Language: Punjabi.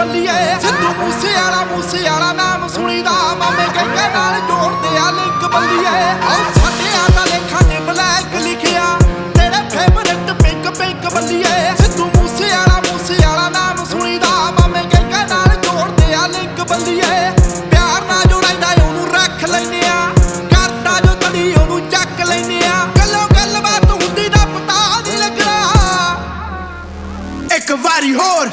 ਬੱਲੀਏ ਸਿੱਧੂ ਮੂਸੇਵਾਲਾ ਨਾਮ ਸੁਣੀਦਾ ਮਾਮੇ ਕਹਿੰਦੇ ਨਾਲ ਜੋੜਦੇ ਆ ਲਿੰਕ ਬੱਲੀਏ ਸਾਡੇ ਦਾ ਲੇਖਾਂ ਨੇ ਬਲੈਕ ਲਿਖਿਆ ਤੇਰੇ ਫੇਵਰਿਟ ਪਿੰਕ ਬੱਲੀਏ ਸਿੱਧੂ ਮੂਸੇਵਾਲਾ ਨਾਮ ਸੁਣੀਦਾ ਮਾਮੇ ਕਹਿੰਦੇ ਨਾਲ ਜੋੜਦੇ ਆ ਲਿੰਕ ਬੱਲੀਏ ਪਿਆਰ ਨਾਲ ਜੋ ਰਹਿੰਦਾ ਉਹਨੂੰ ਰੱਖ ਲੈਨੇ ਆ ਕਰਦਾ ਜੋ ਤੜੀ ਉਹਨੂੰ ਚੱਕ ਲੈਨੇ ਆ ਗੱਲਬਾਤ ਹੁੰਦੀ ਦਾ ਪਤਾ ਨਹੀਂ ਲੱਗਣਾ ਇੱਕ ਵਾਰੀ ਹੋਰ